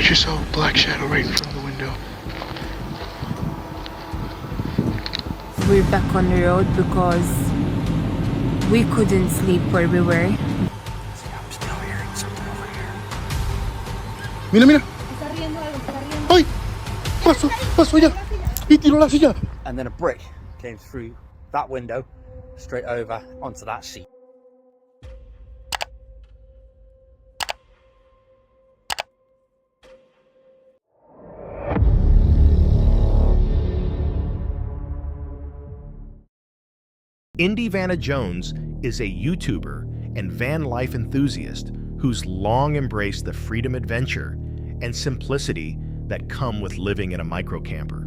just saw a black shadow right in front of the window. We're back on the road because we couldn't sleep where we were. See, I'm still hearing something over here. Mira, mira. ¡Ay! Pasó ya. Y tiró la silla. And then a brick came through that window, straight over onto that seat. Indy Vanna Jones is a YouTuber and van life enthusiast who's long embraced the freedom, adventure, and simplicity that come with living in a microcamper.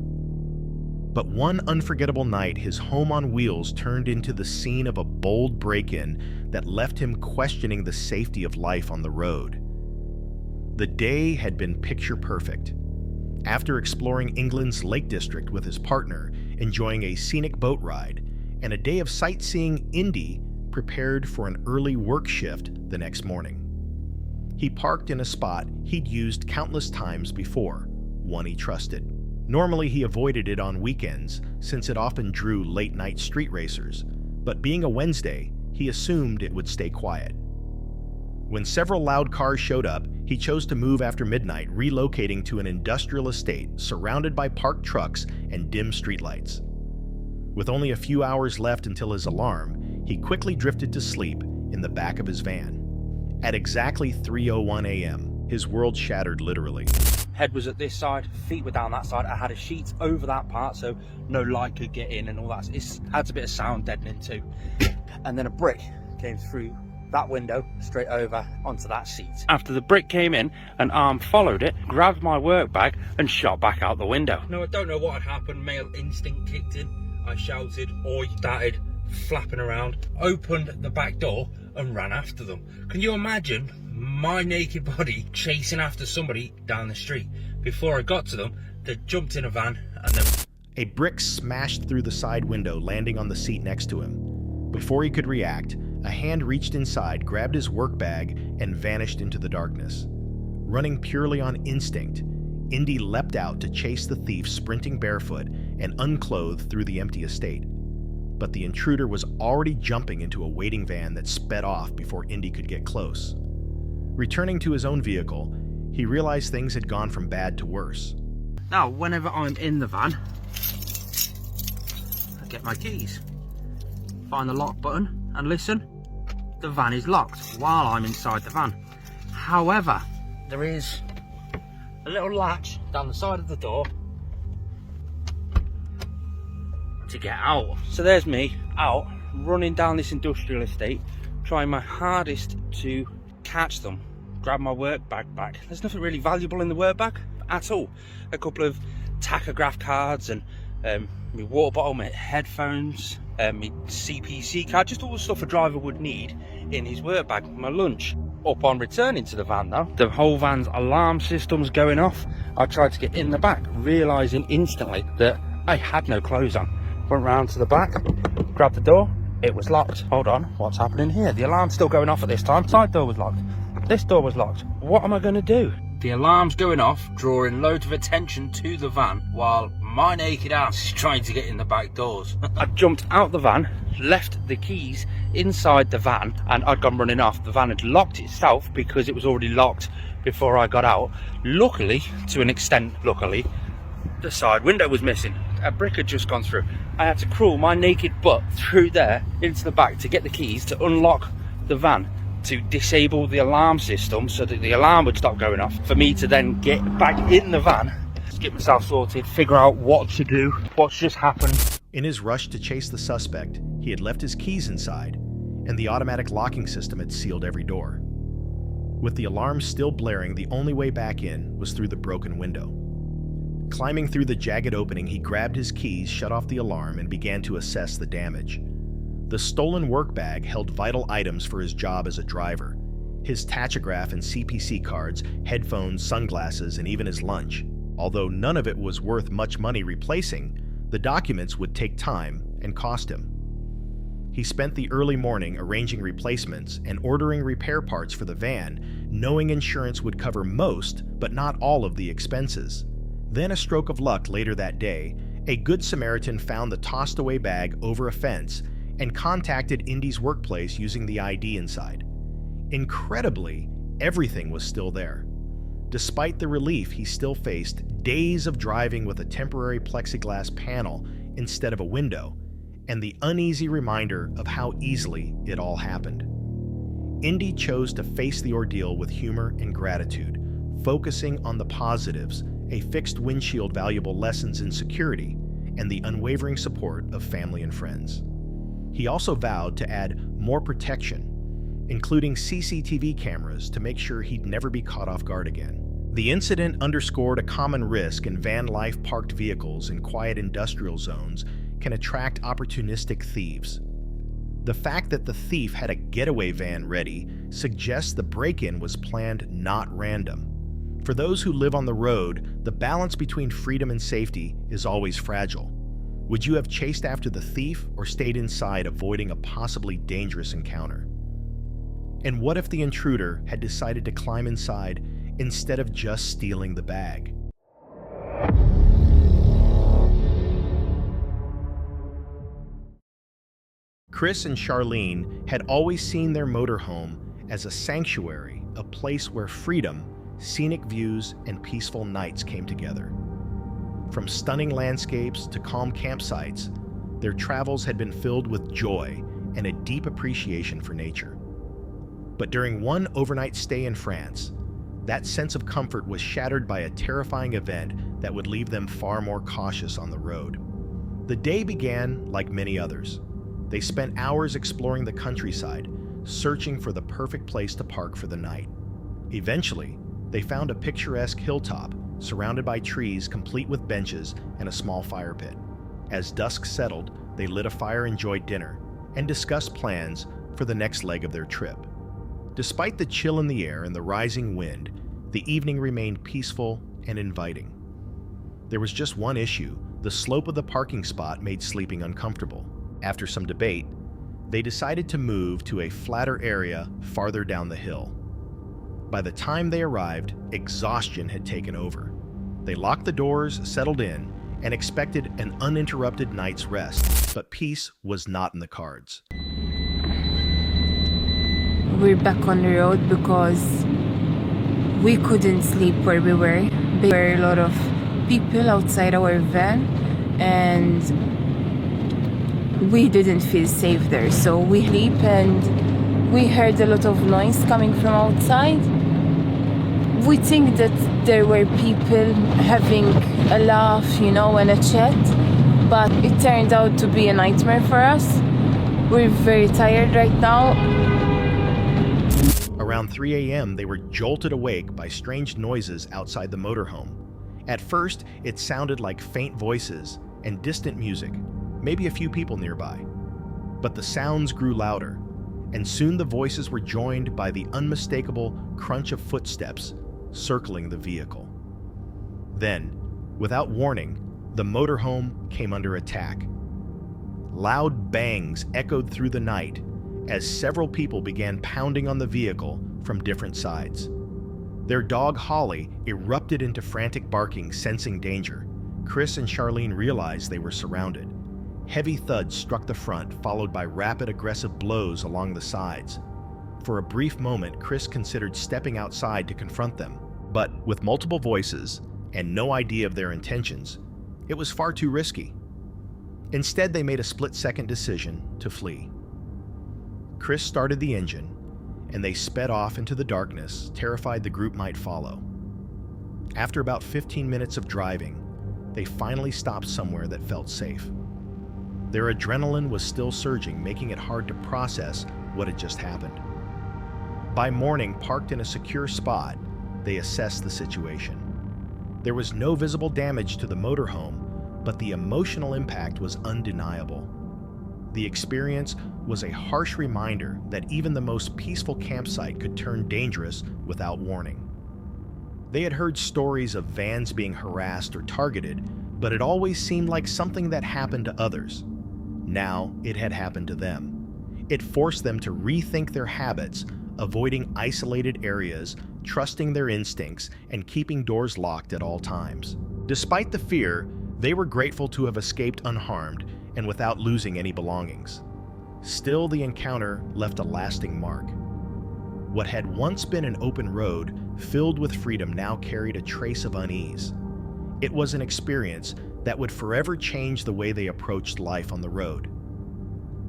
But one unforgettable night, his home on wheels turned into the scene of a bold break-in that left him questioning the safety of life on the road. The day had been picture perfect. After exploring England's Lake District with his partner, enjoying a scenic boat ride, and a day of sightseeing, Indy prepared for an early work shift the next morning. He parked in a spot he'd used countless times before, one he trusted. Normally he avoided it on weekends since it often drew late-night street racers, but being a Wednesday, he assumed it would stay quiet. When several loud cars showed up, he chose to move after midnight, relocating to an industrial estate surrounded by parked trucks and dim streetlights. With only a few hours left until his alarm, he quickly drifted to sleep in the back of his van. At exactly 3:01 a.m., his world shattered literally. Head was at this side, feet were down that side. I had a sheet over that part so no light could get in and all that. It adds a bit of sound deadening too. And then a brick came through that window, straight over onto that seat. After the brick came in, an arm followed it, grabbed my work bag and shot back out the window. No, I don't know what had happened. Male instinct kicked in. I shouted, oi, started flapping around, opened the back door and ran after them. Can you imagine my naked body chasing after somebody down the street? Before I got to them, they jumped in a van and then... A brick smashed through the side window, landing on the seat next to him. Before he could react, a hand reached inside, grabbed his work bag, and vanished into the darkness. Running purely on instinct, Indy leapt out to chase the thief sprinting barefoot and unclothed through the empty estate. But the intruder was already jumping into a waiting van that sped off before Indy could get close. Returning to his own vehicle, he realized things had gone from bad to worse. Now, whenever I'm in the van, I get my keys, find the lock button and listen, the van is locked while I'm inside the van. However, there is a little latch down the side of the door to get out. So there's me out running down this industrial estate, trying my hardest to catch them, grab my work bag back. There's nothing really valuable in the work bag at all. A couple of tachograph cards and my water bottle, my headphones, my CPC card, just all the stuff a driver would need in his work bag. My lunch. Upon returning to the van though, the whole van's alarm system's going off. I tried to get in the back, realising instantly that I had no clothes on. Went round to the back, grabbed the door, it was locked. Hold on, what's happening here? The alarm's still going off at this time. Side door was locked. This door was locked. What am I going to do? The alarm's going off, drawing loads of attention to the van, while my naked ass is trying to get in the back doors. I jumped out the van, left the keys inside the van, and I'd gone running off. The van had locked itself because it was already locked before I got out. Luckily, to an extent, luckily, the side window was missing. A brick had just gone through. I had to crawl my naked butt through there into the back to get the keys to unlock the van, to disable the alarm system so that the alarm would stop going off, for me to then get back in the van, get myself sorted, figure out what to do, what's just happened. In his rush to chase the suspect, he had left his keys inside, and the automatic locking system had sealed every door. With the alarm still blaring, the only way back in was through the broken window. Climbing through the jagged opening, he grabbed his keys, shut off the alarm, and began to assess the damage. The stolen work bag held vital items for his job as a driver: his tachograph and CPC cards, headphones, sunglasses, and even his lunch. Although none of it was worth much money replacing, the documents would take time and cost him. He spent the early morning arranging replacements and ordering repair parts for the van, knowing insurance would cover most, but not all of the expenses. Then, a stroke of luck later that day, a Good Samaritan found the tossed-away bag over a fence and contacted Indy's workplace using the ID inside. Incredibly, everything was still there. Despite the relief he still faced, days of driving with a temporary plexiglass panel instead of a window, and the uneasy reminder of how easily it all happened. Indy chose to face the ordeal with humor and gratitude, focusing on the positives, a fixed windshield, valuable lessons in security, and the unwavering support of family and friends. He also vowed to add more protection, including CCTV cameras to make sure he'd never be caught off guard again. The incident underscored a common risk in van life. Parked vehicles in quiet industrial zones can attract opportunistic thieves. The fact that the thief had a getaway van ready suggests the break-in was planned, not random. For those who live on the road, the balance between freedom and safety is always fragile. Would you have chased after the thief or stayed inside, avoiding a possibly dangerous encounter? And what if the intruder had decided to climb inside instead of just stealing the bag? Chris and Charlene had always seen their motorhome as a sanctuary, a place where freedom, scenic views, and peaceful nights came together. From stunning landscapes to calm campsites, their travels had been filled with joy and a deep appreciation for nature. But during one overnight stay in France, that sense of comfort was shattered by a terrifying event that would leave them far more cautious on the road. The day began like many others. They spent hours exploring the countryside, searching for the perfect place to park for the night. Eventually, they found a picturesque hilltop surrounded by trees, complete with benches and a small fire pit. As dusk settled, they lit a fire, enjoyed dinner, and discussed plans for the next leg of their trip. Despite the chill in the air and the rising wind, the evening remained peaceful and inviting. There was just one issue: the slope of the parking spot made sleeping uncomfortable. After some debate, they decided to move to a flatter area farther down the hill. By the time they arrived, exhaustion had taken over. They locked the doors, settled in, and expected an uninterrupted night's rest, but peace was not in the cards. We're back on the road because we couldn't sleep where we were. There were a lot of people outside our van, and we didn't feel safe there. So we sleep, and we heard a lot of noise coming from outside. We think that there were people having a laugh, and a chat, but it turned out to be a nightmare for us. We're very tired right now. Around 3 a.m., they were jolted awake by strange noises outside the motorhome. At first, it sounded like faint voices and distant music, maybe a few people nearby. But the sounds grew louder, and soon the voices were joined by the unmistakable crunch of footsteps circling the vehicle. Then, without warning, the motorhome came under attack. Loud bangs echoed through the night as several people began pounding on the vehicle from different sides. Their dog Holly erupted into frantic barking, sensing danger. Chris and Charlene realized they were surrounded. Heavy thuds struck the front, followed by rapid, aggressive blows along the sides. For a brief moment, Chris considered stepping outside to confront them, but with multiple voices and no idea of their intentions, it was far too risky. Instead, they made a split-second decision to flee. Chris started the engine, and they sped off into the darkness, terrified the group might follow. After about 15 minutes of driving, they finally stopped somewhere that felt safe. Their adrenaline was still surging, making it hard to process what had just happened. By morning, parked in a secure spot, they assessed the situation. There was no visible damage to the motorhome, but the emotional impact was undeniable. The experience was a harsh reminder that even the most peaceful campsite could turn dangerous without warning. They had heard stories of vans being harassed or targeted, but it always seemed like something that happened to others. Now it had happened to them. It forced them to rethink their habits, avoiding isolated areas, trusting their instincts, and keeping doors locked at all times. Despite the fear, they were grateful to have escaped unharmed and without losing any belongings. Still, the encounter left a lasting mark. What had once been an open road, filled with freedom, now carried a trace of unease. It was an experience that would forever change the way they approached life on the road.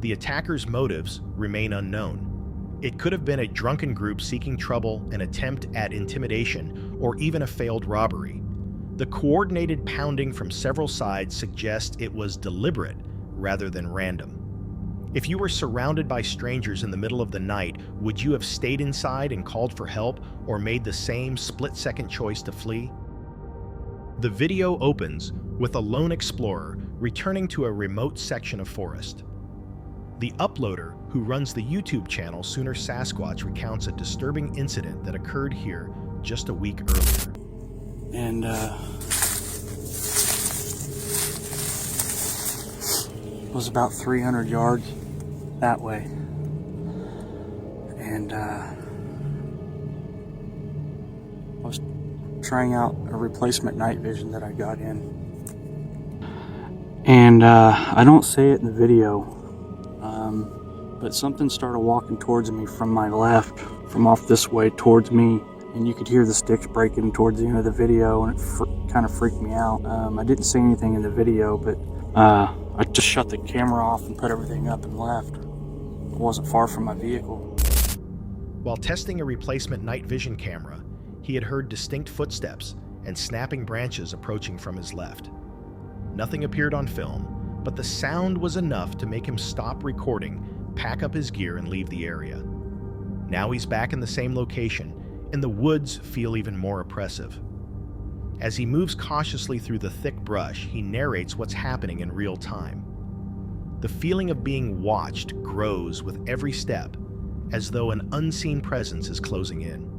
The attackers' motives remain unknown. It could have been a drunken group seeking trouble, an attempt at intimidation, or even a failed robbery. The coordinated pounding from several sides suggests it was deliberate rather than random. If you were surrounded by strangers in the middle of the night, would you have stayed inside and called for help, or made the same split-second choice to flee? The video opens with a lone explorer returning to a remote section of forest. The uploader, who runs the YouTube channel Sooner Sasquatch, recounts a disturbing incident that occurred here just a week earlier. And was about 300 yards that way. And I was trying out a replacement night vision that I got in. And I don't say it in the video, but something started walking towards me from my left, from off this way towards me, and you could hear the sticks breaking towards the end of the video, and it kind of freaked me out. I didn't say anything in the video, but I just shut the camera off and put everything up and left. It wasn't far from my vehicle. While testing a replacement night vision camera, he had heard distinct footsteps and snapping branches approaching from his left. Nothing appeared on film, but the sound was enough to make him stop recording, pack up his gear, and leave the area. Now he's back in the same location, and the woods feel even more oppressive. As he moves cautiously through the thick brush, he narrates what's happening in real time. The feeling of being watched grows with every step, as though an unseen presence is closing in.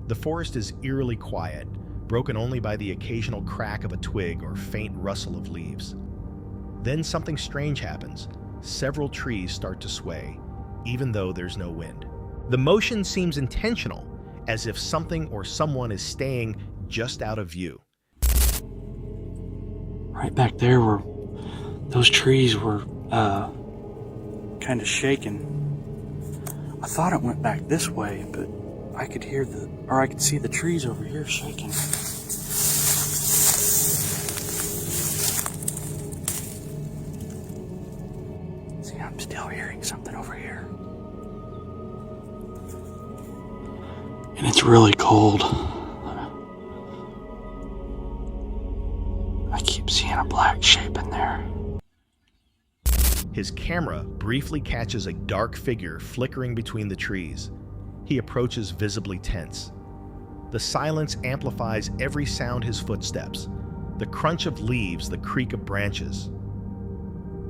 The forest is eerily quiet, broken only by the occasional crack of a twig or faint rustle of leaves. Then something strange happens. Several trees start to sway, even though there's no wind. The motion seems intentional, as if something or someone is staying just out of view. Right back there where those trees were kind of shaking. I thought it went back this way, but I could hear I could see the trees over here shaking. See, I'm still hearing something over here. And it's really cold. I keep seeing a black shape in there. His camera briefly catches a dark figure flickering between the trees. He approaches visibly tense. The silence amplifies every sound: his footsteps, the crunch of leaves, the creak of branches.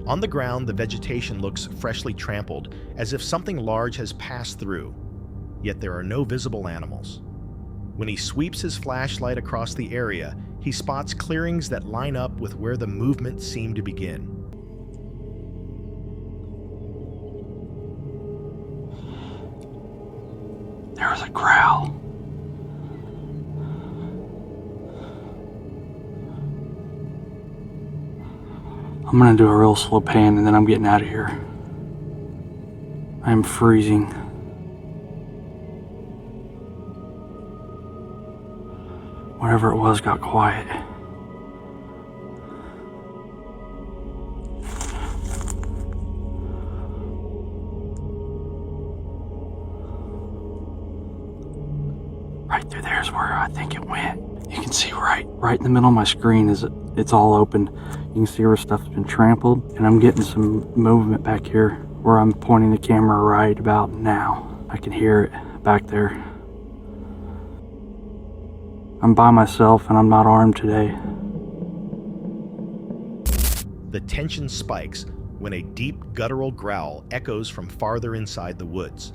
On the ground, the vegetation looks freshly trampled, as if something large has passed through, yet there are no visible animals. When he sweeps his flashlight across the area, he spots clearings that line up with where the movement seemed to begin. There was a growl. I'm gonna do a real slow pan and then I'm getting out of here. I'm freezing. Whatever it was got quiet. Right through there is where I think it went. You can see right in the middle of my screen is it's all open. You can see where stuff's been trampled, and I'm getting some movement back here where I'm pointing the camera right about now. I can hear it back there. I'm by myself and I'm not armed today. The tension spikes when a deep guttural growl echoes from farther inside the woods.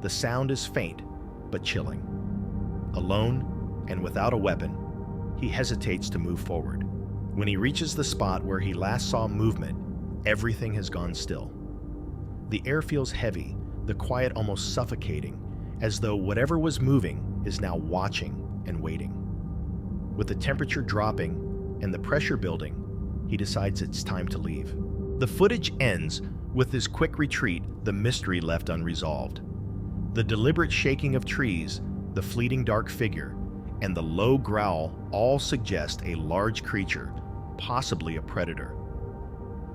The sound is faint but chilling. Alone and without a weapon, he hesitates to move forward. When he reaches the spot where he last saw movement, everything has gone still. The air feels heavy, the quiet almost suffocating, as though whatever was moving is now watching and waiting. With the temperature dropping and the pressure building, he decides it's time to leave. The footage ends with his quick retreat, the mystery left unresolved. The deliberate shaking of trees, the fleeting dark figure, and the low growl all suggest a large creature, possibly a predator.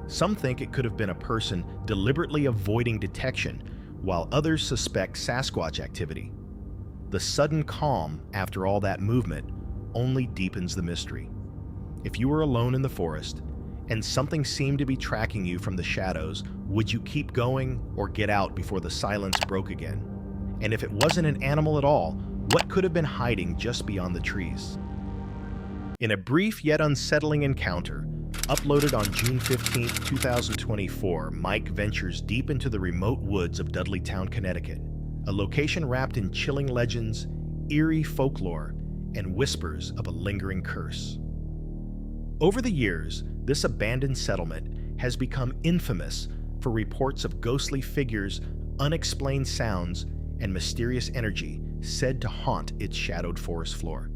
Some think it could have been a person deliberately avoiding detection, while others suspect Sasquatch activity. The sudden calm after all that movement only deepens the mystery. If you were alone in the forest and something seemed to be tracking you from the shadows, would you keep going or get out before the silence broke again? And if it wasn't an animal at all, what could have been hiding just beyond the trees? In a brief yet unsettling encounter, uploaded on June 15, 2024, Mike ventures deep into the remote woods of Dudleytown, Connecticut, a location wrapped in chilling legends, eerie folklore, and whispers of a lingering curse. Over the years, this abandoned settlement has become infamous for reports of ghostly figures, unexplained sounds, and mysterious energy said to haunt its shadowed forest floor.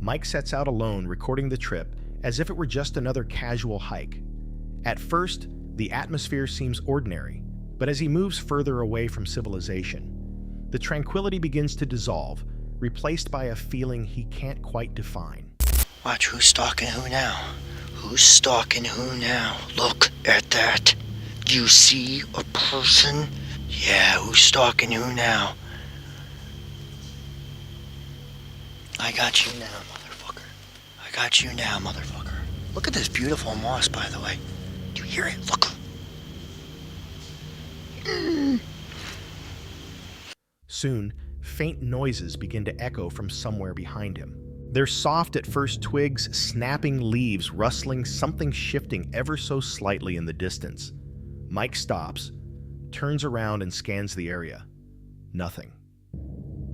Mike sets out alone, recording the trip as if it were just another casual hike. At first, the atmosphere seems ordinary, but as he moves further away from civilization, the tranquility begins to dissolve, replaced by a feeling he can't quite define. Watch who's stalking who now. Who's stalking who now? Look at that. Do you see a person? Yeah, who's stalking who now? I got you now, motherfucker. I got you now, motherfucker. Look at this beautiful moss, by the way. Do you hear it? Look. Soon, faint noises begin to echo from somewhere behind him. They're soft at first, twigs, snapping leaves, rustling, something shifting ever so slightly in the distance. Mike stops, turns around and scans the area. Nothing.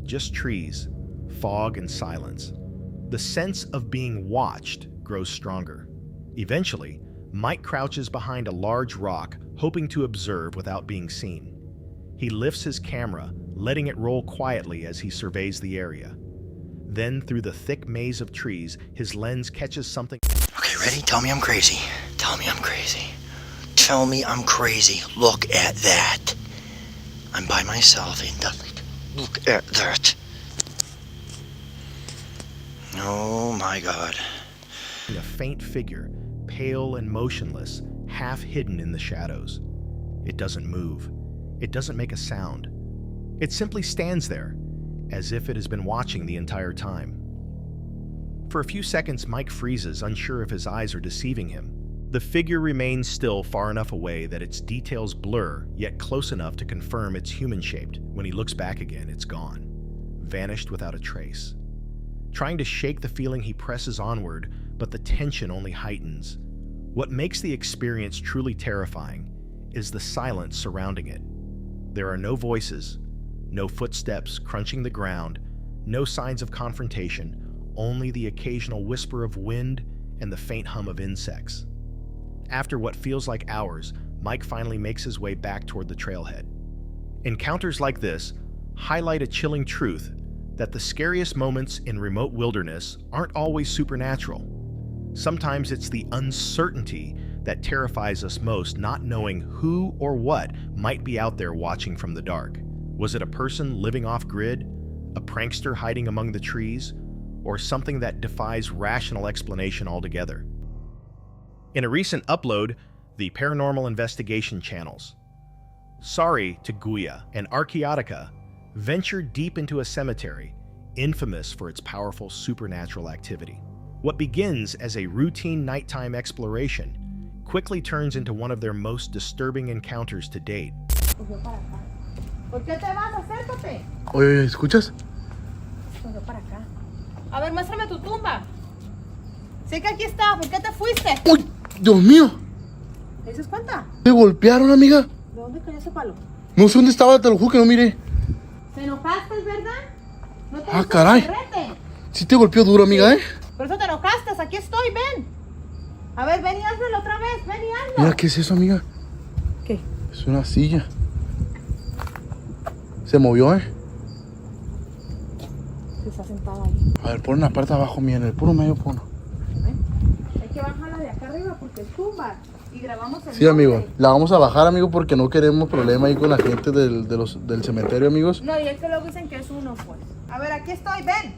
Just trees, fog and silence. The sense of being watched grows stronger. Eventually, Mike crouches behind a large rock, hoping to observe without being seen. He lifts his camera, letting it roll quietly as he surveys the area. Then, through the thick maze of trees, his lens catches something. Okay, ready? Tell me I'm crazy. Tell me I'm crazy. Tell me I'm crazy. Look at that. I'm by myself in Dudley. Look at that. Oh my God. A faint figure, pale and motionless, half hidden in the shadows. It doesn't move. It doesn't make a sound. It simply stands there, as if it has been watching the entire time. For a few seconds, Mike freezes, unsure if his eyes are deceiving him. The figure remains still far enough away that its details blur, yet close enough to confirm it's human-shaped. When he looks back again, it's gone, vanished without a trace. Trying to shake the feeling, he presses onward, but the tension only heightens. What makes the experience truly terrifying is the silence surrounding it. There are no voices, no footsteps crunching the ground, no signs of confrontation, only the occasional whisper of wind and the faint hum of insects. After what feels like hours, Mike finally makes his way back toward the trailhead. Encounters like this highlight a chilling truth that the scariest moments in remote wilderness aren't always supernatural. Sometimes it's the uncertainty that terrifies us most, not knowing who or what might be out there watching from the dark. Was it a person living off-grid, a prankster hiding among the trees, or something that defies rational explanation altogether? In a recent upload, the Paranormal Investigation channels, Sorry to Guya and Archaeotica ventured deep into a cemetery, infamous for its powerful supernatural activity. What begins as a routine nighttime exploration quickly turns into one of their most disturbing encounters to date. ¿Por qué te vas? Acércate. Oye, ¿escuchas? Corrió para acá. A ver, muéstrame tu tumba. Sé que aquí está. ¿Por qué te fuiste? ¡Uy! ¡Dios mío! ¿Te dices cuenta? ¿Te golpearon, amiga? ¿De dónde cayó ese palo? No sé dónde estaba, te lo juro que no miré. ¿Te enojaste, verdad? ¿No te Ah, gusta caray. el perrete? Sí te golpeó duro, amiga, ¿eh? Por eso te enojaste. Aquí estoy, ven. A ver, ven y hazlo otra vez. Ven y hazlo. Mira, ¿qué es eso, amiga? ¿Qué? Es una silla. Se movió, Se está sentada ahí. A ver, pon la parte de abajo, mía, en el puro medio pon. Hay que bajarla de acá arriba porque tumba. Y grabamos el Sí, amigo. norte. La vamos a bajar, amigo, porque no queremos problema ahí con la gente del cementerio, amigos. No, y es que luego dicen que es uno, pues. A ver, aquí estoy, ven.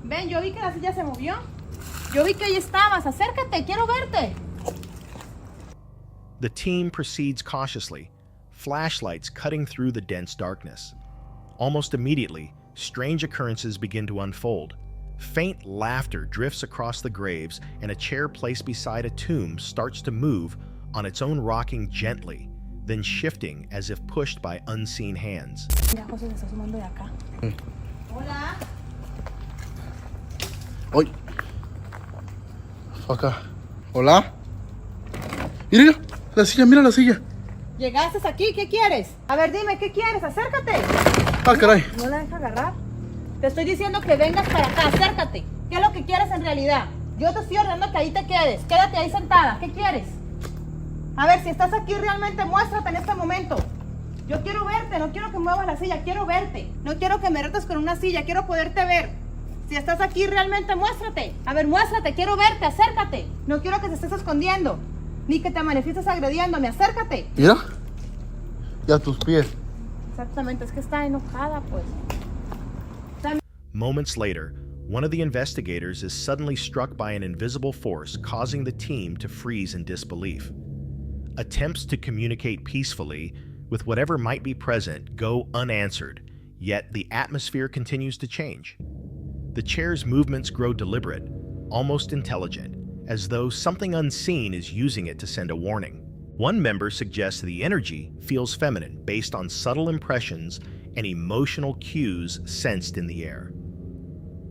Ven, yo vi que la silla se movió. Yo vi que ahí estabas. Acércate, quiero verte. The team proceeds cautiously, flashlights cutting through the dense darkness. Almost immediately, strange occurrences begin to unfold. Faint laughter drifts across the graves, and a chair placed beside a tomb starts to move on its own, rocking gently, then shifting as if pushed by unseen hands. Mira, José se está sumando de acá. Hola. ¡Ay! Acá. ¿Hola? Mira, la silla, mira la silla. Llegaste aquí, ¿qué quieres? A ver, dime, ¿qué quieres? Acércate. Ah, caray. No la deja agarrar. Te estoy diciendo que vengas para acá, acércate. ¿Qué es lo que quieres en realidad? Yo te estoy ordenando que ahí te quedes. Quédate ahí sentada. ¿Qué quieres? A ver, si estás aquí realmente, muéstrate en este momento. Yo quiero verte, no quiero que muevas la silla, quiero verte. No quiero que me retes con una silla, quiero poderte ver. Si estás aquí realmente, muéstrate. A ver, muéstrate, quiero verte, acércate. No quiero que te estés escondiendo, ni que te manifiestes agrediéndome, acércate. Mira. Y a tus pies. Exactamente, es que está enojada, pues. Moments later, one of the investigators is suddenly struck by an invisible force, causing the team to freeze in disbelief. Attempts to communicate peacefully with whatever might be present go unanswered, yet the atmosphere continues to change. The chair's movements grow deliberate, almost intelligent, as though something unseen is using it to send a warning. One member suggests the energy feels feminine based on subtle impressions and emotional cues sensed in the air.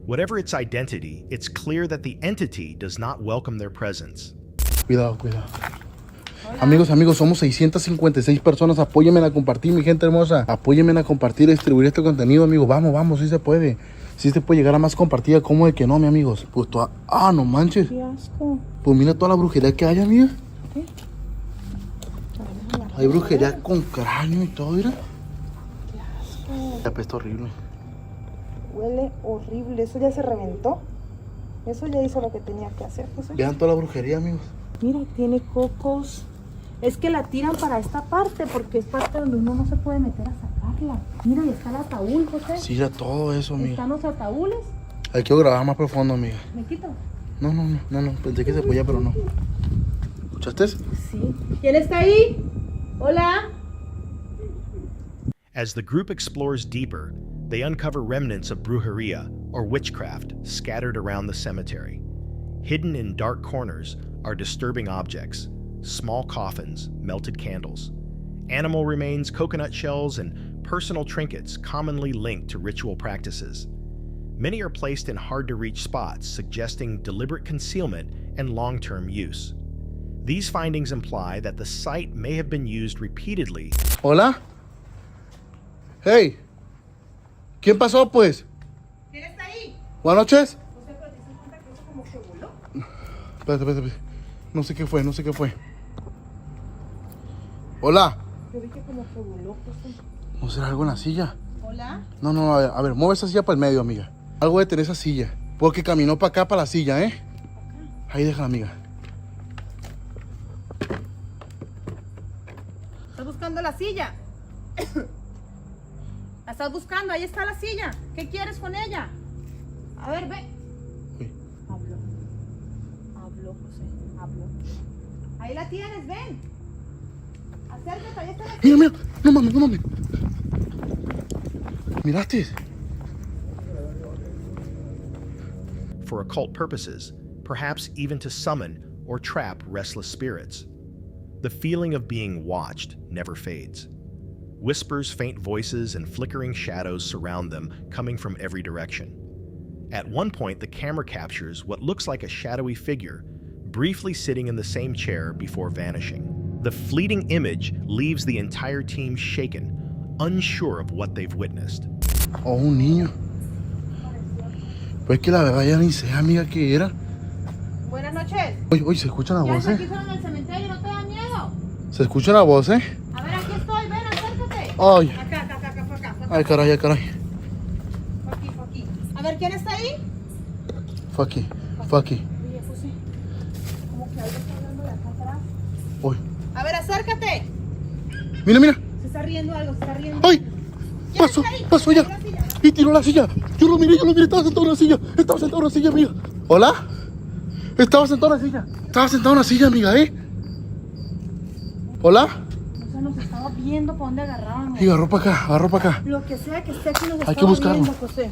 Whatever its identity, it's clear that the entity does not welcome their presence. Cuidado, cuidado. Amigos, somos 656 personas. Apóyenme a compartir, mi gente hermosa. Apóyenme a compartir y distribuir este contenido, amigos. Vamos, sí se puede. Sí se puede llegar a más compartida. ¿Cómo de que no, mi amigos? Pues toda... Ah, no manches. Qué asco. Pues mira toda la brujería que hay, amiga. ¿Qué? Hay brujería con cráneo y todo, mira. Qué asco. Ya apesta horrible. Huele horrible. Eso ya se reventó. Eso ya hizo lo que tenía que hacer, José. Vean toda la brujería, amigos. Mira, tiene cocos. Es que la tiran para esta parte porque es parte donde uno no se puede meter a sacarla. Mira, y está el ataúd, José. Sí, ya todo eso, amiga. Están los ataúdes. Hay que grabar más profundo, amiga. ¿Me quito? No. Pensé que se podía, pero no. ¿Escuchaste? Sí. ¿Quién está ahí? Hola. As the group explores deeper, they uncover remnants of brujeria, or witchcraft, scattered around the cemetery. Hidden in dark corners are disturbing objects, small coffins, melted candles, animal remains, coconut shells, and personal trinkets commonly linked to ritual practices. Many are placed in hard-to-reach spots, suggesting deliberate concealment and long-term use. These findings imply that the site may have been used repeatedly. ¿Hola? Hey. ¿Quién pasó, pues? ¿Quién está ahí? Buenas noches. José, pero te das cuenta que eso como que voló. Espérate. No sé qué fue. Hola. Yo vi que como que voló, José. ¿No será algo en la silla? Hola. No, a ver, mueve esa silla para el medio, amiga. Algo de tener esa silla. Porque caminó para acá, para la silla, ¿eh? Ahí déjala, amiga. Estás buscando la silla. La estás buscando, ahí está la silla. ¿Qué quieres con ella? A ver, ve. Uy. Habló, José, habló. Ahí la tienes, ven. Acércate, ahí está la silla. Mira. No mames. ¿Miraste? For occult purposes, perhaps even to summon or trap restless spirits. The feeling of being watched never fades. Whispers, faint voices, and flickering shadows surround them, coming from every direction. At one point, the camera captures what looks like a shadowy figure, briefly sitting in the same chair before vanishing. The fleeting image leaves the entire team shaken, unsure of what they've witnessed. Oh, un niño. Pues que la verdad ya ni sé, amiga, qué era. Buenas noches. Oye, ¿se escuchan las ¿Qué haces aquí voces? fuera en el cementerio? ¿No te da miedo? ¿Se escuchan las voces? A ver, aquí estoy, ven, acércate. Ay. Acá Ay, caray, ay, caray. Fue aquí. A ver, ¿quién está ahí? Fue aquí, fue aquí. Oye, José, como que algo está hablando de acá atrás. Uy. A ver, acércate. Mira, mira. Se está riendo algo, se está riendo. ¡Ay! ¿Quién Pasó, está ahí? pasó ya. Tira la silla. Y tiró la silla. Yo lo miré, estaba sentado en una silla. Estaba sentado en una silla, amiga. ¿Hola? Estaba sentado en una silla. Estaba sentado en una silla, amiga, ¿eh? ¿Hola? O sea, nos estaba viendo para dónde agarrábamos. Y agarró para acá, agarró para acá. Lo que sea que esté aquí nos Hay estaba que buscarlo. viendo, José.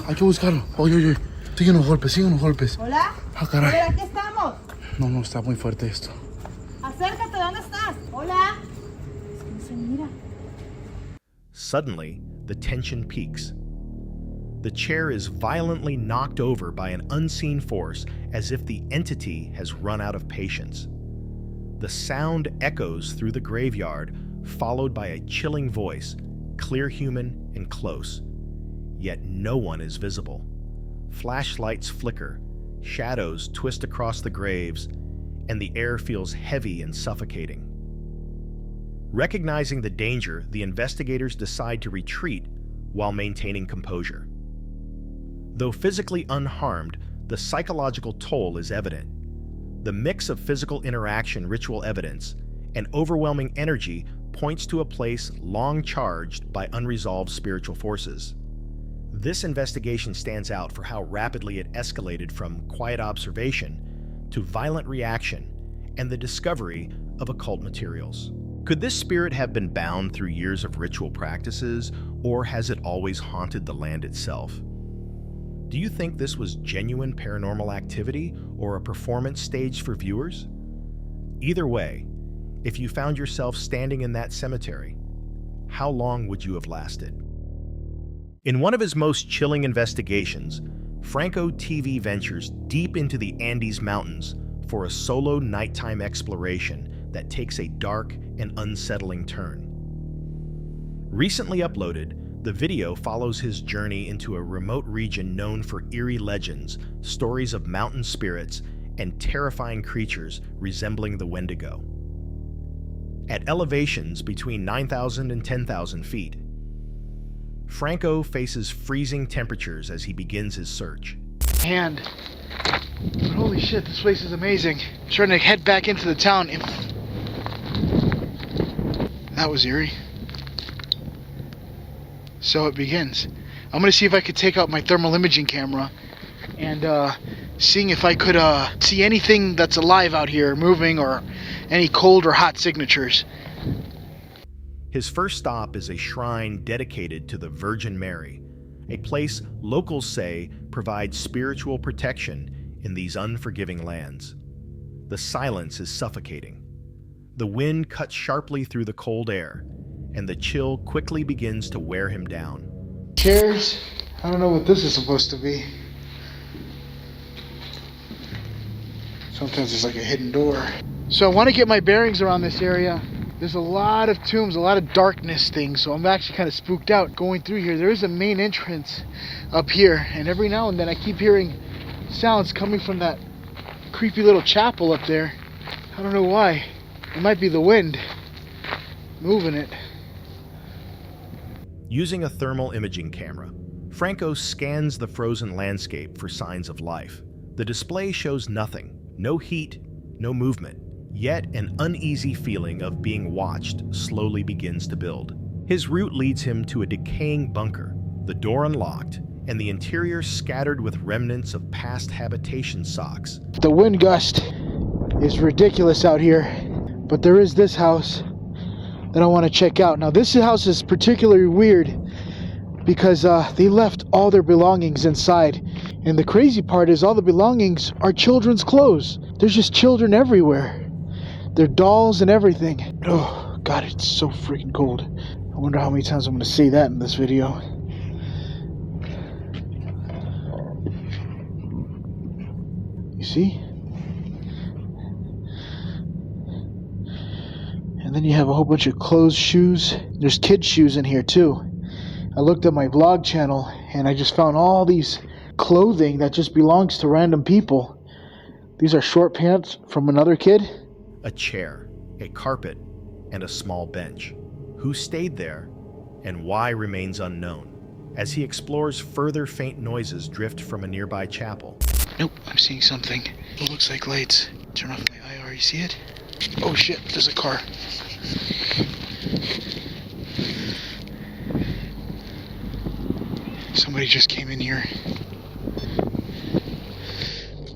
Hay que buscarlo. Oye, oye. Siguen los golpes, siguen los golpes. ¿Hola? Ah, A caray. ver, aquí estamos. No, está muy fuerte esto. Acércate, ¿dónde estás? Hola. Es que no se mira. Suddenly, the tension peaks. The chair is violently knocked over by an unseen force as if the entity has run out of patience. The sound echoes through the graveyard, followed by a chilling voice, clear human and close. Yet no one is visible. Flashlights flicker, shadows twist across the graves, and the air feels heavy and suffocating. Recognizing the danger, the investigators decide to retreat while maintaining composure. Though physically unharmed, the psychological toll is evident. The mix of physical interaction, ritual evidence, and overwhelming energy points to a place long charged by unresolved spiritual forces. This investigation stands out for how rapidly it escalated from quiet observation to violent reaction and the discovery of occult materials. Could this spirit have been bound through years of ritual practices, or has it always haunted the land itself? Do you think this was genuine paranormal activity or a performance staged for viewers? Either way, if you found yourself standing in that cemetery, how long would you have lasted? In one of his most chilling investigations, Franco TV ventures deep into the Andes Mountains for a solo nighttime exploration that takes a dark and unsettling turn. Recently uploaded, the video follows his journey into a remote region known for eerie legends, stories of mountain spirits, and terrifying creatures resembling the Wendigo. At elevations between 9,000 and 10,000 feet, Franco faces freezing temperatures as he begins his search. Hand. But holy shit, this place is amazing. I'm trying to head back into the town. That was eerie. So it begins. I'm gonna see if I could take out my thermal imaging camera and seeing if I could see anything that's alive out here moving or any cold or hot signatures. His first stop is a shrine dedicated to the Virgin Mary, a place locals say provides spiritual protection in these unforgiving lands. The silence is suffocating. The wind cuts sharply through the cold air, and the chill quickly begins to wear him down. Chairs. I don't know what this is supposed to be. Sometimes there's like a hidden door. So I want to get my bearings around this area. There's a lot of tombs, a lot of darkness things, so I'm actually kind of spooked out going through here. There is a main entrance up here, and every now and then I keep hearing sounds coming from that creepy little chapel up there. I don't know why. It might be the wind moving it. Using a thermal imaging camera, Franco scans the frozen landscape for signs of life. The display shows nothing, no heat, no movement. Yet an uneasy feeling of being watched slowly begins to build. His route leads him to a decaying bunker, the door unlocked, and the interior scattered with remnants of past habitation socks. The wind gust is ridiculous out here, but there is this house that I want to check out. Now this house is particularly weird because they left all their belongings inside, and the crazy part is all the belongings are children's clothes. There's just children everywhere. They're dolls and everything. Oh god, it's so freaking cold. I wonder how many times I'm going to say that in this video. You see? And then you have a whole bunch of clothes, shoes. There's kids' shoes in here too. I looked at my vlog channel and I just found all these clothing that just belongs to random people. These are short pants from another kid. A chair, a carpet, and a small bench. Who stayed there, and why remains unknown, as he explores further faint noises drift from a nearby chapel. Nope, I'm seeing something. It looks like lights. Turn off my IR, you see it? Oh shit, there's a car. Somebody just came in here.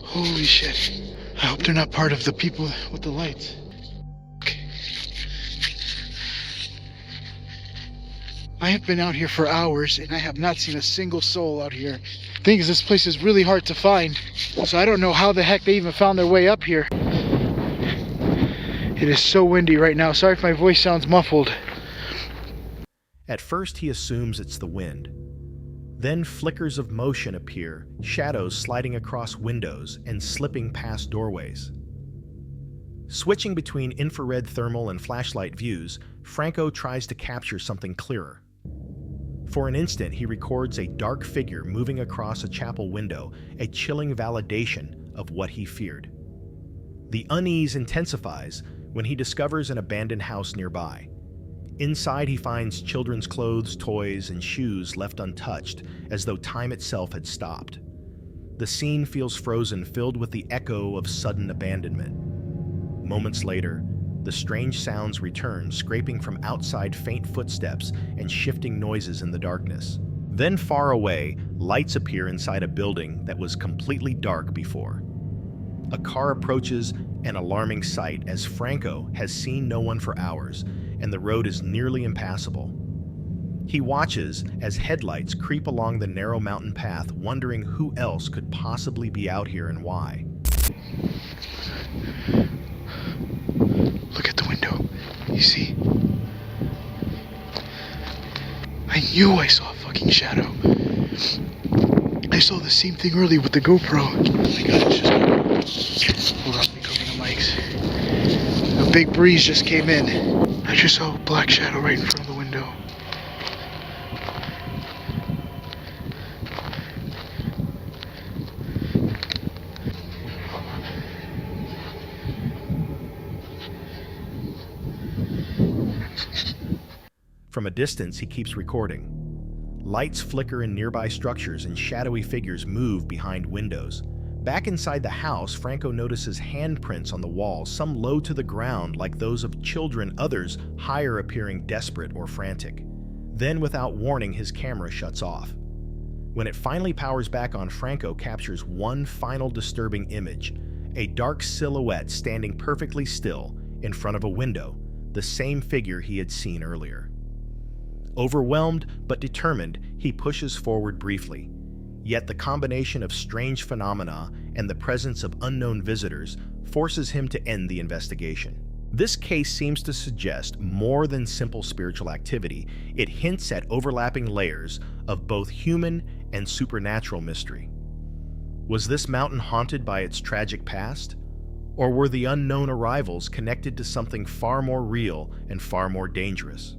Holy shit. I hope they're not part of the people with the lights. I have been out here for hours and I have not seen a single soul out here. The thing is, this place is really hard to find, so I don't know how the heck they even found their way up here. It is so windy right now. Sorry if my voice sounds muffled. At first he assumes it's the wind. Then flickers of motion appear, shadows sliding across windows and slipping past doorways. Switching between infrared thermal and flashlight views, Franco tries to capture something clearer. For an instant, he records a dark figure moving across a chapel window, a chilling validation of what he feared. The unease intensifies when he discovers an abandoned house nearby. Inside, he finds children's clothes, toys, and shoes left untouched, as though time itself had stopped. The scene feels frozen, filled with the echo of sudden abandonment. Moments later, the strange sounds return, scraping from outside faint footsteps and shifting noises in the darkness. Then far away, lights appear inside a building that was completely dark before. A car approaches, an alarming sight, as Franco has seen no one for hours, and the road is nearly impassable. He watches as headlights creep along the narrow mountain path, wondering who else could possibly be out here and why. Look at the window. You see? I knew I saw a fucking shadow. I saw the same thing earlier with the GoPro. Oh my god, it's just... Hold on, let me cover the mics. A big breeze just came in. I just saw a black shadow right in front of the window. From a distance, he keeps recording. Lights flicker in nearby structures and shadowy figures move behind windows. Back inside the house, Franco notices handprints on the wall, some low to the ground like those of children, others higher, appearing desperate or frantic. Then, without warning, his camera shuts off. When it finally powers back on, Franco captures one final disturbing image, a dark silhouette standing perfectly still in front of a window, the same figure he had seen earlier. Overwhelmed but determined, he pushes forward briefly. Yet the combination of strange phenomena and the presence of unknown visitors forces him to end the investigation. This case seems to suggest more than simple spiritual activity. It hints at overlapping layers of both human and supernatural mystery. Was this mountain haunted by its tragic past? Or were the unknown arrivals connected to something far more real and far more dangerous?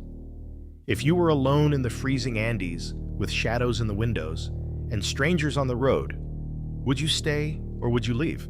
If you were alone in the freezing Andes, with shadows in the windows, and strangers on the road, would you stay or would you leave?